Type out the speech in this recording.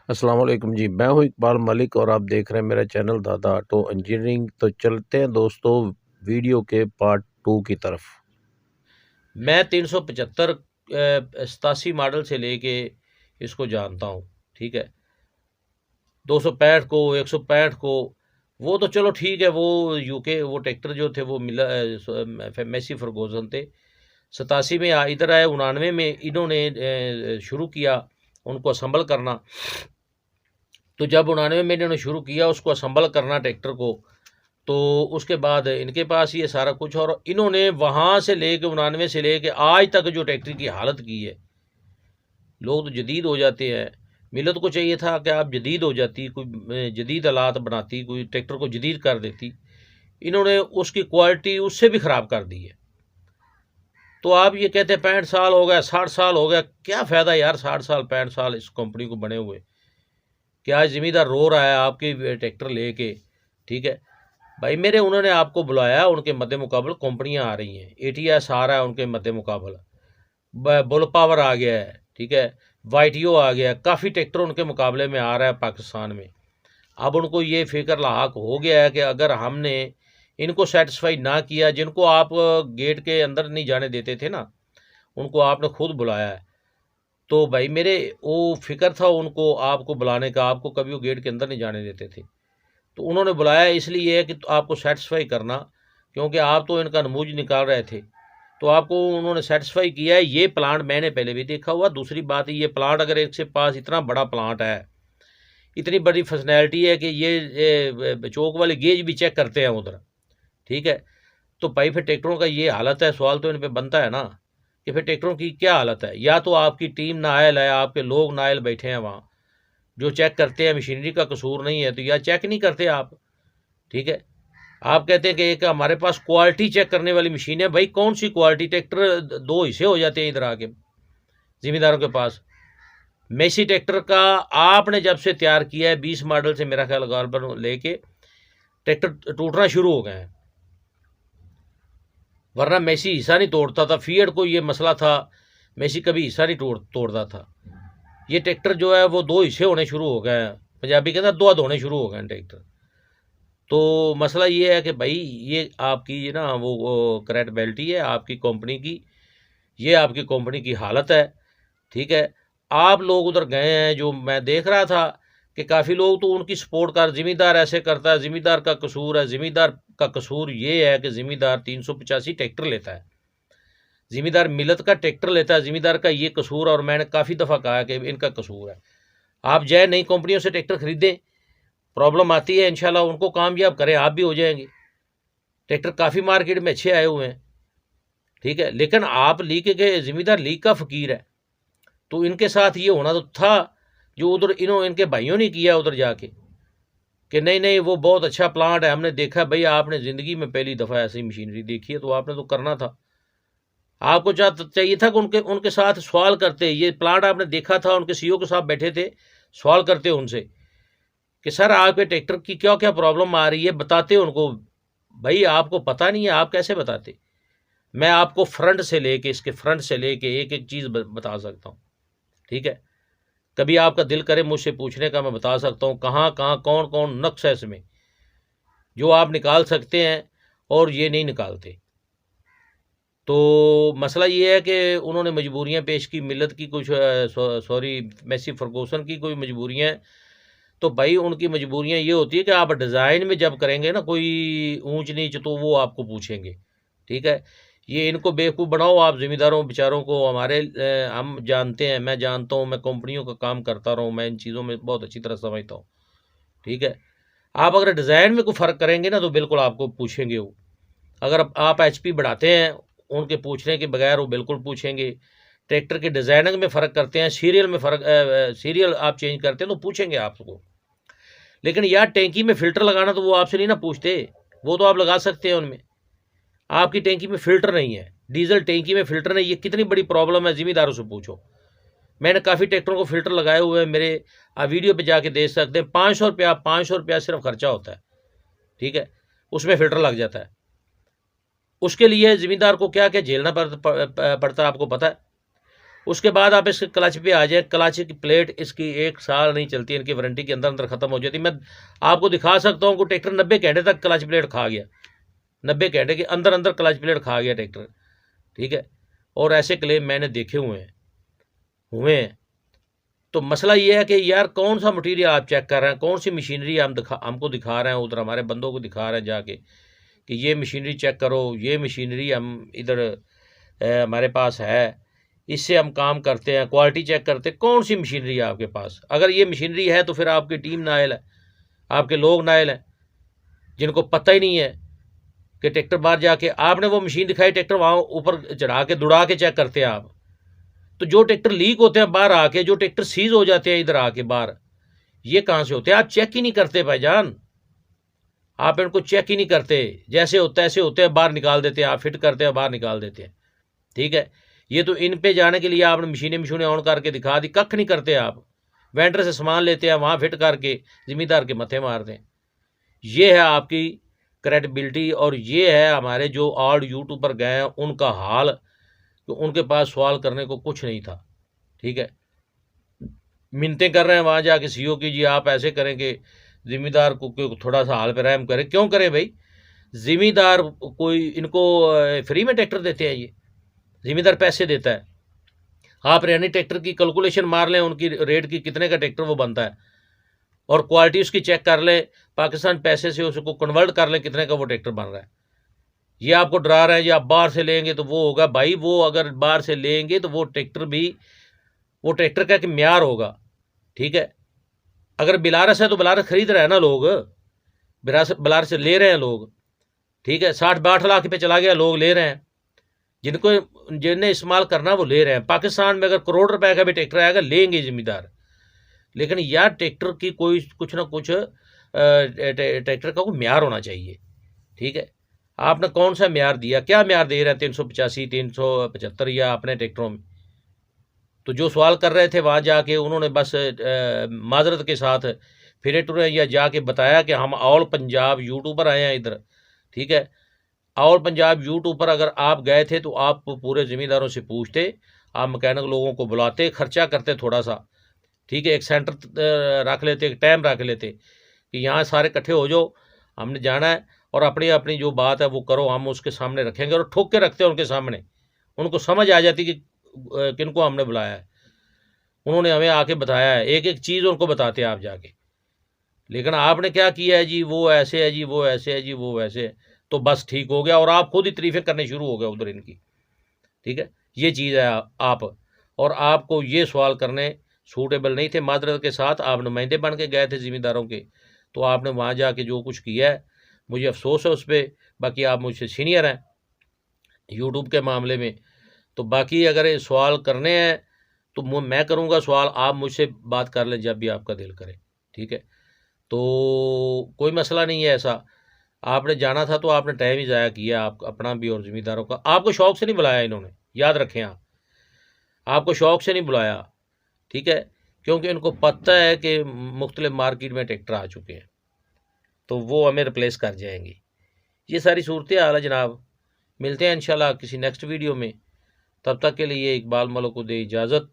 अस्सलाम वालेकुम जी, मैं हूँ इकबाल मलिक और आप देख रहे हैं मेरा चैनल दादा ऑटो इंजीनियरिंग। तो चलते हैं दोस्तों वीडियो के पार्ट 2 की तरफ। मैं 375 87 मॉडल से लेके इसको जानता हूँ। ठीक है, 265 को, 165 को, वो तो चलो ठीक है। वो यूके वो ट्रैक्टर जो थे वो मिला मैसी फर्गूसन थे। 87 में इधर आए, 99 में इन्होंने शुरू किया उनको असम्बल करना। तो जब 99 में इन्होंने शुरू किया उसको असम्बल करना ट्रैक्टर को, तो उसके बाद इनके पास ये सारा कुछ, और इन्होंने वहाँ से लेके 99 से लेके आज तक जो ट्रैक्टर की हालत की है, लोग तो जदीद हो जाते हैं। मिलत को चाहिए था कि आप जदीद हो जाती, कोई जदीद आलात बनाती, कोई ट्रैक्टर को जदीद कर देती। इन्होंने उसकी क्वालिटी उससे भी ख़राब कर दी है। तो आप ये कहते हैं 65 साल हो गया, 60 साल हो गया, क्या फ़ायदा यार 60 साल 65 साल इस कंपनी को बने हुए। क्या आज ज़मींदार रो रहा है आपके ट्रैक्टर लेके? ठीक है भाई, मेरे उन्होंने आपको बुलाया, उनके मद्दे मुकाबल कंपनियां आ रही हैं, एटीएस आ रहा है उनके मद्दे मुकाबल, बुल पावर आ गया है, ठीक है, वाईटीओ आ गया है, काफ़ी ट्रैक्टर उनके मुकाबले में आ रहा है पाकिस्तान में। अब उनको ये फिक्र लाक हो गया है कि अगर हमने इनको सेटिस्फाई ना किया, जिनको आप गेट के अंदर नहीं जाने देते थे ना, उनको आपने खुद बुलाया है। तो भाई मेरे वो फिक्र था उनको आपको बुलाने का, आपको कभी वो गेट के अंदर नहीं जाने देते थे। तो उन्होंने बुलाया इसलिए है कि तो आपको सेटिस्फाई करना, क्योंकि आप तो इनका नमूज निकाल रहे थे। तो आपको उन्होंने सेटिस्फाई किया है। ये प्लांट मैंने पहले भी देखा हुआ। दूसरी बात, ये प्लांट अगर एक से पास इतना बड़ा प्लांट है, इतनी बड़ी फंक्शनैलिटी है कि ये चौक वाले गेज भी चेक करते हैं उधर। ठीक है, तो भाई फिर ट्रैक्टरों का ये हालत है, सवाल तो इन पर बनता है ना कि फिर ट्रैक्टरों की क्या हालत है। या तो आपकी टीम नायल है, आपके लोग नायल बैठे हैं वहाँ जो चेक करते हैं, मशीनरी का कसूर नहीं है, तो या चेक नहीं करते आप। ठीक है, आप कहते हैं कि एक हमारे पास क्वालिटी चेक करने वाली मशीन है। भाई कौन सी क्वालिटी? ट्रैक्टर दो हिस्से हो जाते हैं इधर आके जिम्मेदारों के पास। मेसी ट्रैक्टर का आपने जब से तैयार किया है 20 मॉडल से मेरा ख्याल गार्बर लेके ट्रैक्टर टूटना शुरू हो गए हैं, वरना मेसी हिस्सा नहीं तोड़ता था। फीएड को ये मसला था, मेसी कभी हिस्सा नहीं तोड़ता था। ये ट्रैक्टर जो है वो दो हिस्से होने शुरू हो गए हैं, पंजाबी के अंदर दो होने शुरू हो गए हैं ट्रैक्टर। तो मसला ये है कि भाई ये आपकी ये ना वो क्रेडिबिलिटी है आपकी कंपनी की, ये आपकी कंपनी की हालत है। ठीक है, आप लोग उधर गए हैं, जो मैं देख रहा था कि काफ़ी लोग तो उनकी सपोर्ट कर, ज़िम्मेदार ऐसे करता है, ज़िम्मेदार का कसूर है। ज़िम्मेदार का कसूर ये है कि ज़िम्मेदार 385 ट्रैक्टर लेता है, ज़िम्मेदार मिलत का ट्रैक्टर लेता है, ज़िम्मेदार का ये कसूर। और मैंने काफ़ी दफ़ा कहा कि इनका कसूर है। आप जाए नई कंपनियों से ट्रैक्टर खरीदें, प्रॉब्लम आती है, इंशाल्लाह उनको कामयाब करें, आप भी हो जाएंगे। ट्रैक्टर काफ़ी मार्केट में अच्छे आए हुए हैं। ठीक है, लेकिन आप लीग के जिम्मेदार लीग का फ़कीर है, तो इनके साथ ये होना तो था जो उधर इनके भाइयों ने किया उधर जाके कि नहीं नहीं वो बहुत अच्छा प्लांट है, हमने देखा। भाई आपने ज़िंदगी में पहली दफ़ा ऐसी मशीनरी देखी है, तो आपने तो करना था। आपको चाहिए था कि उनके उनके साथ सवाल करते। ये प्लांट आपने देखा था, उनके सीईओ के साथ बैठे थे, सवाल करते उनसे कि सर आपके ट्रैक्टर की क्या क्या प्रॉब्लम आ रही है, बताते उनको। भाई आपको पता नहीं है, आप कैसे बताते? मैं आपको फ्रंट से लेके, इसके फ्रंट से लेके एक एक चीज़ बता सकता हूँ। ठीक है, कभी आपका दिल करे मुझसे पूछने का, मैं बता सकता हूँ कहाँ कहाँ कौन कौन नक्श है इसमें जो आप निकाल सकते हैं और ये नहीं निकालते। तो मसला ये है कि उन्होंने मजबूरियाँ पेश की, मिलत की कुछ, सॉरी मैसी फर्गूसन की कोई मजबूरियाँ। तो भाई उनकी मजबूरियाँ ये होती है कि आप डिज़ाइन में जब करेंगे ना कोई ऊंच नीच, तो वो आपको पूछेंगे। ठीक है, ये इनको बेवकूफ़ बनाओ आप ज़िम्मेदारों बेचारों को। हमारे हम जानते हैं, मैं जानता हूँ, मैं कंपनियों का काम करता रहा हूँ, मैं इन चीज़ों में बहुत अच्छी तरह समझता हूँ। ठीक है, आप अगर डिज़ाइन में कोई फ़र्क करेंगे ना, तो बिल्कुल आपको पूछेंगे वो। अगर आप एचपी बढ़ाते हैं, उनके पूछने के बगैर वो बिल्कुल पूछेंगे। ट्रैक्टर के डिज़ाइनिंग में फ़र्क करते हैं, सीरियल में फ़र्क, सीरियल आप चेंज करते हैं, तो पूछेंगे आपको। लेकिन यार टैंकी में फ़िल्टर लगाना तो वो आपसे नहीं ना पूछते, वो तो आप लगा सकते हैं उनमें। आपकी टैंकी में फ़िल्टर नहीं है, डीजल टैंकी में फ़िल्टर नहीं, ये कितनी बड़ी प्रॉब्लम है, ज़िम्मेदारों से पूछो। मैंने काफ़ी ट्रैक्टरों को फ़िल्टर लगाए हुए हैं मेरे, आप वीडियो पे जाके देख सकते हैं। 500 रुपया, 500 रुपया सिर्फ खर्चा होता है। ठीक है, उसमें फ़िल्टर लग जाता है। उसके लिए ज़िम्मेदार को क्या क्या झेलना पड़ता है आपको पता है। उसके बाद आप इसके क्लच पे आ जाए, क्लच की प्लेट इसकी 1 साल नहीं चलती, इनकी वारंटी के अंदर अंदर ख़त्म हो जाती। मैं आपको दिखा सकता हूँ कि ट्रैक्टर 90 घंटे तक क्लच प्लेट खा गया, 90 घंटे के अंदर अंदर क्लच प्लेट खा गया ट्रैक्टर, ठीक है। और ऐसे क्लेम मैंने देखे हुए हैं। तो मसला ये है कि यार कौन सा मटीरियल आप चेक कर रहे हैं, कौन सी मशीनरी हमको दिखा रहे हैं, उधर हमारे बंदों को दिखा रहे हैं जाके कि ये मशीनरी चेक करो, ये मशीनरी हम इधर हमारे पास है, इससे हम काम करते हैं, क्वालिटी चेक करते हैं। कौन सी मशीनरी है आपके पास? अगर ये मशीनरी है तो फिर आपकी टीम नायल है, आपके लोग नायल हैं, जिनको पता ही नहीं है कि ट्रैक्टर बाहर जाके आपने वो मशीन दिखाई, ट्रैक्टर वहाँ ऊपर चढ़ा के दुड़ा के चेक करते हैं आप। तो जो ट्रैक्टर लीक होते हैं बाहर आके, जो ट्रैक्टर सीज हो जाते हैं इधर आके बाहर, ये कहाँ से होते हैं? आप चेक ही नहीं करते भाईजान, आप इनको चेक ही नहीं करते, जैसे होता है ऐसे होते हैं, बाहर निकाल देते हैं, आप फिट करते हैं बाहर निकाल देते हैं, ठीक है। ये तो इन पे जाने के लिए आपने मशीनें ऑन करके दिखा दी, कख नहीं करते आप। वेंडर से सामान लेते हैं, वहाँ फिट करके ज़िम्मेदार के मत्थे मारते हैं। ये है आपकी क्रेडिबिलिटी, और ये है हमारे जो ऑल यूट्यूबर गए हैं उनका हाल, तो उनके पास सवाल करने को कुछ नहीं था, ठीक है। मिन्नतें कर रहे हैं वहाँ जाके सीईओ की, जी आप ऐसे करेंगे, ज़िम्मेदार को थोड़ा सा हाल पे रहम करें। क्यों करें भाई? ज़िम्मेदार कोई इनको फ्री में ट्रैक्टर देते हैं? ये ज़िम्मेदार पैसे देता है। आप रेनी ट्रैक्टर की कैलकुलेशन मार लें, उनकी रेट की कितने का ट्रैक्टर वो बनता है, और क्वालिटी उसकी चेक कर लें, पाकिस्तान पैसे से उसको कन्वर्ट कर लें कितने का वो ट्रैक्टर बन रहा है। ये आपको डरा रहे हैं जी आप बाहर से लेंगे तो वो होगा। भाई वो अगर बाहर से लेंगे तो वो ट्रैक्टर भी, वो ट्रैक्टर का एक म्यार होगा, ठीक है। अगर बिलारस है तो बिलारस खरीद रहे हैं ना लोग, बिलारस से ले रहे हैं लोग, ठीक है। 60-62 लाख पे चला गया, लोग ले रहे हैं, जिन्हें इस्तेमाल करना वो ले रहे हैं। पाकिस्तान में अगर करोड़ रुपए का भी ट्रैक्टर आएगा लेंगे ज़िम्मेदार, लेकिन यार ट्रैक्टर की कोई कुछ ना कुछ ट्रैक्टर का कोई म्यार होना चाहिए, ठीक है। आपने कौन सा म्यार दिया? क्या म्यार दे रहे हैं 385, 375 या अपने ट्रैक्टरों में? तो जो सवाल कर रहे थे वहाँ जाके उन्होंने बस माजरत के साथ फिरे टुरे या जाके बताया कि हम ऑल पंजाब यूट्यूबर आए हैं इधर, ठीक है। ऑल पंजाब यूट्यूबर अगर आप गए थे तो आप पूरे ज़िम्मेदारों से पूछते, आप मैकेनिक लोगों को बुलाते, खर्चा करते थोड़ा सा, ठीक है। एक सेंटर रख लेते, एक टाइम रख लेते कि यहाँ सारे इकट्ठे हो जाओ, हमने जाना है, और अपनी अपनी जो बात है वो करो, हम उसके सामने रखेंगे, और ठोक के रखते हैं उनके सामने। उनको समझ आ जाती कि किनको हमने बुलाया है, उन्होंने हमें आके बताया है, एक एक चीज़ उनको बताते हैं आप जाके। लेकिन आपने क्या किया है जी, वो ऐसे है जी, वो ऐसे है जी, वो वैसे है, तो बस ठीक हो गया, और आप खुद ही तारीफें करने शुरू हो गए उधर इनकी, ठीक है। ये चीज़ है आप, और आपको ये सवाल करने सूटेबल नहीं थे। मादरत के साथ आप नुमाइंदे बन के गए थे ज़िम्मेदारों के, तो आपने वहाँ जाके जो कुछ किया है मुझे अफसोस है उस पर। बाकी आप मुझसे सीनियर हैं यूट्यूब के मामले में, तो बाकी अगर ये सवाल करने हैं तो मैं करूँगा सवाल, आप मुझसे बात कर लें जब भी आपका दिल करे, ठीक है। तो कोई मसला नहीं है ऐसा। आपने जाना था तो आपने टाइम ही ज़ाया किया, आप अपना भी और ज़िम्मेदारों का। आपको शौक़ से नहीं बुलाया इन्होंने, याद रखें आप, आपको शौक़ से नहीं बुलाया, ठीक है। क्योंकि इनको पता है कि मुख्तलिफ मार्केट में ट्रैक्टर आ चुके हैं, तो वो हमें रिप्लेस कर जाएंगे। ये सारी सूरत हाल है जनाब। मिलते हैं इंशाल्लाह किसी नेक्स्ट वीडियो में, तब तक के लिए इकबाल मलिक को दे इजाज़त।